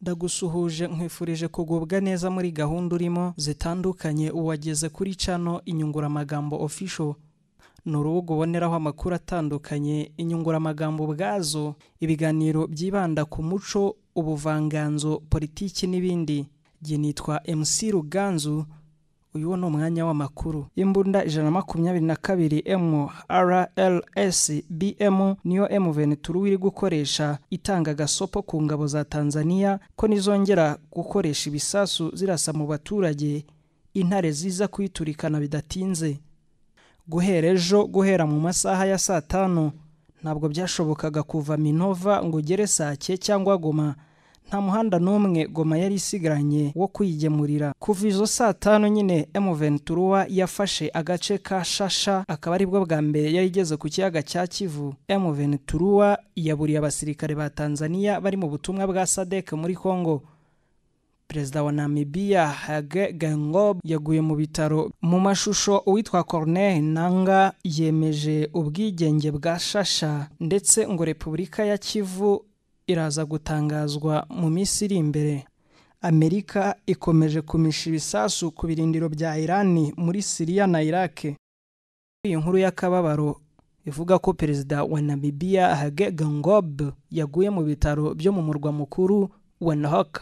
Ndagusuhuje nkwifurije kugubwa neza muri gahunda urimo zitandukanye uwageze kuri channel Inyunguramagambo Official. Nurubuga uboneraho amakuru atandukanye, inyunguramagambo bwazo, ibiganiro byibanda ku muco, ubuvanganzo, politiki n'ibindi. Jye nitwa MC Ruganzu. Uyu ni umwanya w'amakuru. Imbunda 122 MRLS BM niyo M23 iri gukoresha itanga gasopo ku ngabo za Tanzania ko nizongera gukoresha ibisasu zirasa mu baturage, intare ziza kwiturikana bidatinze. Guhera mu masaha ya saa 5 ntabwo byashobokaga kuva Minova ngo ugere Sake cyangwa Goma. Nta muhanda n'umwe Goma yari isigaranye wo kwigemurira. Kuva izo saa 5 nyine M23 yafashe agace ka Shasha, akaba ari bwo bwa mbere yari igeze ku kiyaga cya Kivu. M23 yaburiye abasirikare ba Tanzania bari mu butumwa bwa SADC muri Kongo. Perezida wa Namibia Hage Geingob yaguye mu bitaro. Mu mashusho uwitwa Corneille Nangaa yemeje ubwigenge bwa Shasha, ndetse ngo Repubulika ya Kivu iraza gutangazwa mu minsi iri imbere. Amerika ikomeje kumisha ibisasu ku birindiro bya Iran muri Syria na Iraq. Iyi nkuru y'akababaro ivuga ko perezida wa Namibia Hage Geingob yaguye mu bitaro byo mu murwa mukuru Windhoek.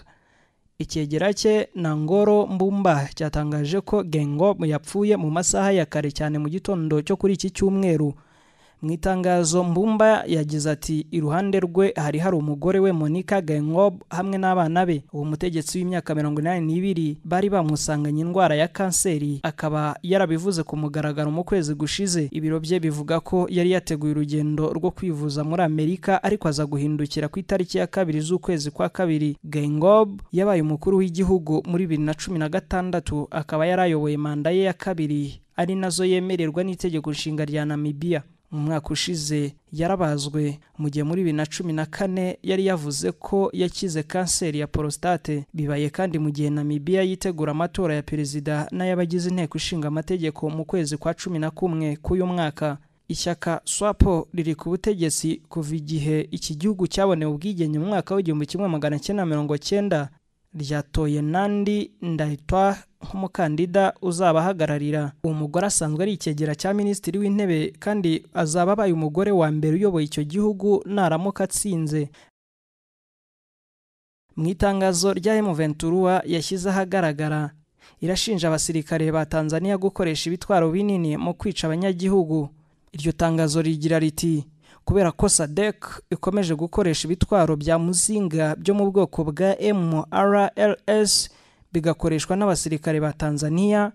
Icyegera cye Nangolo Mbumba cyatangaje ko Geingob yapfuye mu masaha ya kare cyane mu gitondo cyo kuri iki cyumweru. Mu itangazo Mbumba yagize ati iruhande rwe hari umugore we Monica Geingob hamwe n'abana be. Uwo mutegetsi w'imyaka 82 bari bamusanganye indwara ya kanseri, akaba yarabivuze ku mugaragaro mu kwezi gushize. Ibiro bye bivuga ko yari yateguye urugendo rwo kwivuza muri Amerika, ariko aza guhindukira ku itariki ya 2 z'ukwezi kwa 2. Geingob yabaye umukuru w'igihugu muri 2016, akaba yarayoboye manda ye ya 2 ari nazo yemererwa n'itegeko nshinga rya Namibia. Mu mwaka ushize yarabazwe, mu gihe muri 2014 yari yavuze ko yakize kanseri ya prostate. Bibaye kandi mu gihe Namibia yitegura amatora ya perezida n'ayabagize inteko ishinga amategeko mu kwezi kwa 11 k'uyu mwaka. Ishyaka SWAPO riri ku butegetsi kuva igihe iki gihugu cyabonewe ubwigenge mu mwaka w'1990 ryatoye Nandi Ndaitwah nk'umukandida uzabahagararira. Uwo mugore asanzwe ari icyegera cya minisitiri w'intebe, kandi azaba abaye umugore wa mbere uyoboye icyo gihugu naramuka atsinze. Mu itangazo rya M23 yashyize ahagaragara, irashinja abasirikare ba Tanzania gukoresha ibitwaro binini mu kwica abanyagihugu. Iryo tangazo rigira riti kubera ko SADC ikomeje gukoresha ibitwaro bya muzinga byo mu bwoko bwa MRLS bigakoreshwa n'abasirikare ba Tanzania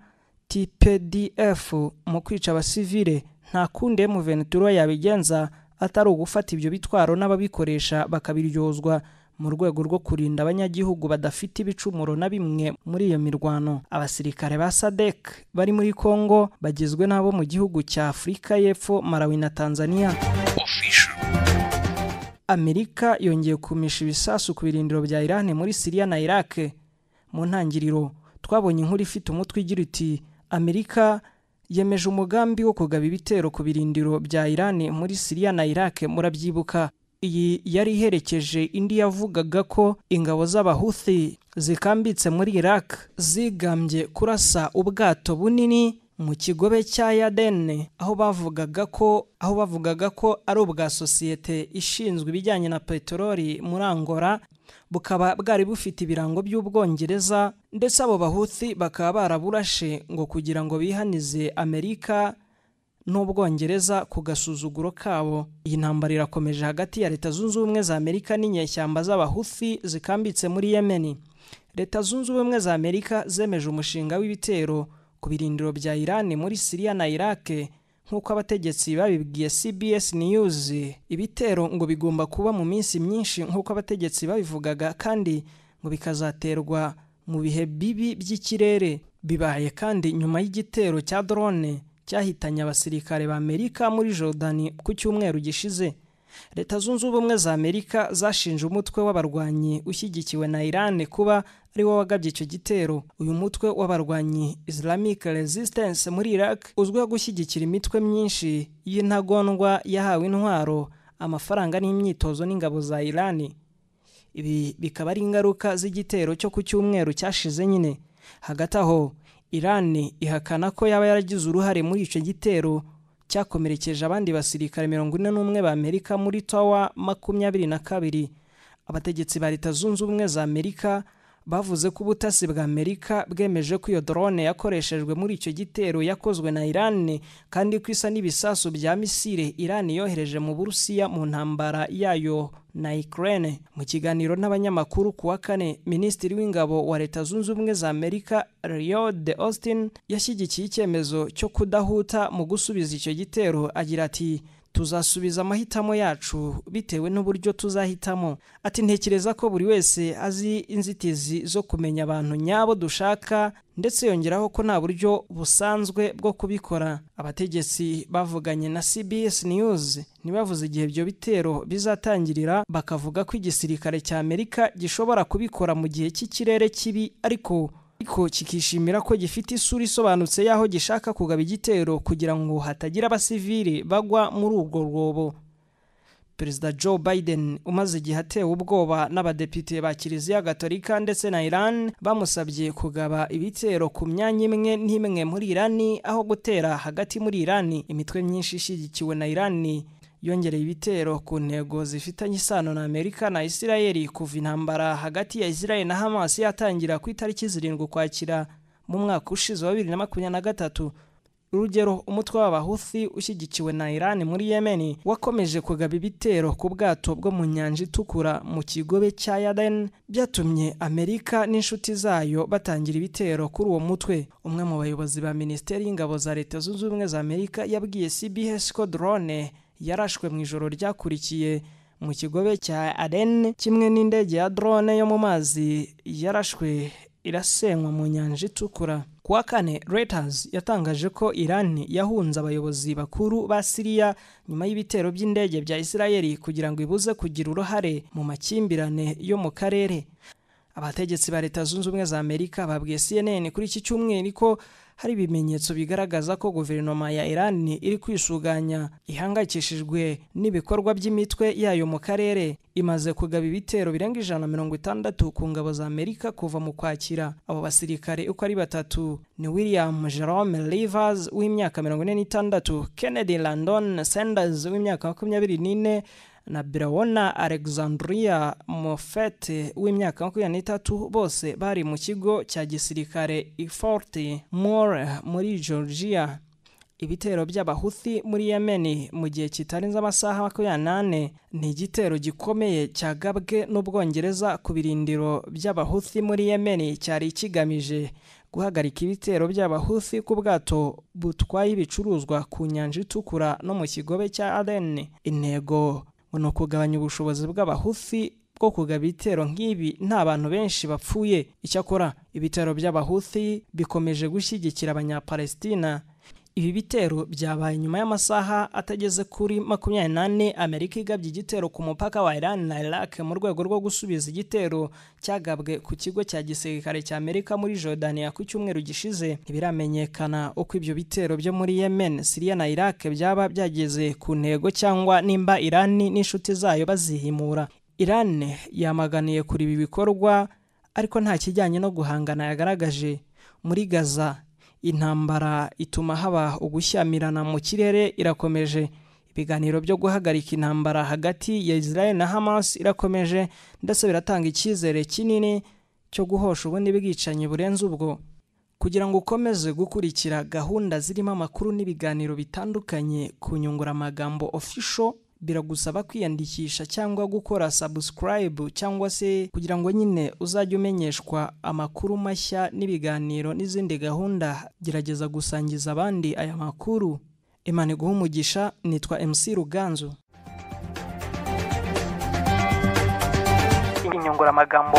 TPDF mu kwica abasivile, nta kundi M23 yabigenza atari ugufata ibyo bitwaro n'ababikoresha bakabiryozwa mu rwego rwo kurinda abanyagihugu badafite ibicumuro na bimwe muri iyo mirwano. Abasirikare ba SADC bari muri Kongo bagizwe n'abo mu gihugu cya Afrika y'Epfo, Malawi na Tanzania. Amerika yongeye kumisha ibisasu ku birindiro bya Iran muri Syria na Iraq. Mu ntangiriro twabonye inkuru ifite umutwe igira iti Amerika yemeje umugambi wo kugaba ibitero ku birindiro bya Iran muri Syria na Iraq. Murabyibuka, iyi yari iherekeje indi yavugaga ko ingabo z'Abahuthi zikambitse muri Iraq zigambye kurasa ubwato bunini mu kigobe cya Yaden, aho bavugaga ko ari ubwa sosiyete ishinzwe ibijyanye na peteroli muri Angola, bukaba bwari bufite ibirango by'Ubwongereza, ndetse abo Bahuthi bakaba baraburashe ngo kugira ngo bihanize Amerika n'Ubwongereza ku gasuzuguro kabo. Iyi ntambara irakomeje hagati ya Leta Zunze Ubumwe za Amerika n'inyeshyamba z'Abahuthi zikambitse muri Yemen. Leta Zunze Ubumwe za Amerika zemeje umushinga w'ibitero ku birindiro bya Iran muri Syria na Iraq, nk'uko abategetsi babibwiye CBS News. Ibitero ngo bigomba kuba mu minsi myinshi nk'uko abategetsi babivugaga, kandi ngo bikazaterwa mu bihe bibi by'ikirere. Bibaye kandi nyuma y'igitero cya drone cyahitanye abasirikare ba Amerika muri Jordan ku cyumweru gishize. Leta Zunze Ubumwe za Amerika zashinje umutwe w'abarwanyi ushyigikiwe na Iran kuba ari wo wagabye icyo gitero. Uyu mutwe w'abarwanyi Islamic Resistance muri Iraq uzwiho gushyigikira imitwe myinshi y'intagondwa yahawe intwaro, amafaranga n'imyitozo n'ingabo za Iran. Ibi bikaba ari ingaruka z'igitero cyo ku cyumweru cyashize nyine. Hagati aho Iran ihakana ko yaba yaragize uruhare muri icyo gitero cyakomerekeje abandi basirikare 41 ba Amerika muri Tower 22. Abategetsi ba Leta Zunze Ubumwe za Amerika bavuze ko ubutasi bwa Amerika bwemeje ko iyo drone yakoreshejwe muri icyo gitero yakozwe na Iran kandi ko isa n'ibisasu bya misile Iran yohereje mu Burusiya mu ntambara yayo na Ukraine. Mu kiganiro n'abanyamakuru ku wa kane, Minisitiri w'Ingabo wa Leta Zunze Ubumwe za Amerika Lloyd Austin yashyigikiye icyemezo cyo kudahuta mu gusubiza icyo gitero, agira ati tuzasubiza amahitamo yacu bitewe n'uburyo tuzahitamo. Ati ntekereza ko buri wese azi inzitizi zo kumenya abantu nyabo dushaka, ndetse yongeraho ko nta buryo busanzwe bwo kubikora. Abategetsi bavuganye na CBS News ntibavuze igihe ibyo bitero bizatangirira, bakavuga ko igisirikare cya Amerika gishobora kubikora mu gihe cy'ikirere kibi, ariko kikishimira ko gifite isura isobanutse y'aho gishaka kugaba igitero kugira ngo hatagira abasivili bagwa muri ubwo rwobo. Perezida Joe Biden umaze igihe atewe ubwoba n'abadepite ba Kiliziya Gatolika ndetse na Iran bamusabye kugaba ibitero ku myanya imwe n'imwe muri Iran aho gutera hagati muri Iran. Imitwe myinshi ishyigikiwe na Iran yongereye ibitero ku ntego zifitanye isano na Amerika na Israel kuva intambara hagati ya Israel na Hamas yatangira ku itariki 7 Ukwakira mu mwaka ushize wa 2023. Urugero, umutwe w'Abahuthi ushyigikiwe na Iran muri Yemen wakomeje kugaba ibitero ku bwato bwo mu Nyanja Itukura mu kigobe cya Aden, byatumye Amerika n'inshuti zayo batangira ibitero kuri uwo mutwe. Umwe mu bayobozi ba Minisiteri y'Ingabo za Leta Zunze Ubumwe za Amerika yabwiye CBS ko drone yarashwe mu ijoro ryakurikiye mu kigobe cya Aden, kimwe n'indege ya drone yo mu mazi yarashwe irasenywa mu Nyanja Itukura. Ku wa kane, Reuters yatangaje ko Iran yahunze abayobozi bakuru ba Syria nyuma y'ibitero by'indege bya Israel kugira ngo ibuze kugira uruhare mu makimbirane yo mu karere. Abategetsi ba Leta Zunze Ubumwe za Amerika babwiye CNN kuri iki cyumweru ko hari ibimenyetso bigaragaza ko guverinoma ya Iran iri kwisuganya, ihangayikishijwe n'ibikorwa by'imitwe yayo mu karere. Imaze kugaba ibitero birenga 160 ku ngabo za Amerika kuva mu Kwakira. Abo basirikare uko ari batatu ni William Jerome Rivers w'imyaka 46, Kennedy Landon Sanders w'imyaka 24 na Breonna Alexandria Moffett w'imyaka 23, bose bari mu kigo cya gisirikare Fort Moore muri Georgia. Ibitero by'Abahuthi muri Yemen mu gihe kitarenze amasaha 28 ni igitero gikomeye cyagabwe n'Ubwongereza ku birindiro by'Abahuthi muri Yemen, cyari kigamije guhagarika ibitero by'Abahuthi ku bwato butwaye ibicuruzwa ku Nyanja Itukura no mu kigobe cya Aden. Intego no kugabanya ubushobozi bw'Abahuthi bwo kugaba ibitero nk'ibi nta bantu benshi bapfuye. Icyakora ibitero by'Abahuthi bikomeje gushyigikira Abanyapalestina. Ibi bitero byabaye nyuma y'amasaha atageze kuri 24 Amerika igabye igitero ku mupaka wa Iran na Iraq mu rwego rwo gusubiza igitero cyagabwe ku kigo cya gisirikare cya Amerika muri Jordania ku cyumweru gishize. Ntibiramenyekana uko ibyo bitero byo muri Yemen, Syria na Iraq byaba byageze ku ntego cyangwa nimba Iran n'inshuti zayo bazihimura. Iran yamaganiye kuri ibi bikorwa, ariko nta kijyanye no guhangana yagaragaje. Muri Gaza, intambara ituma haba ugushyamirana mu kirere irakomeje. Ibiganiro byo guhagarika intambara hagati ya Israel na Hamas irakomeje, ndetse biratanga icyizere kinini cyo guhosha ubundi bwicanyi burenze ubwo. Kugira ngo ukomeze gukurikira gahunda zirimo amakuru n'ibiganiro bitandukanye ku Nyunguramagambo Official, biragusaba kwiyandikisha cyangwa gukora subscribe, cyangwa se kugira ngo nyine uzajye umenyeshwa amakuru mashya n'ibiganiro n'izindi gahunda. Gerageza gusangiza abandi aya makuru. Imana iguhe umugisha. Nitwa MC Ruganzu. Inyunguramagambo.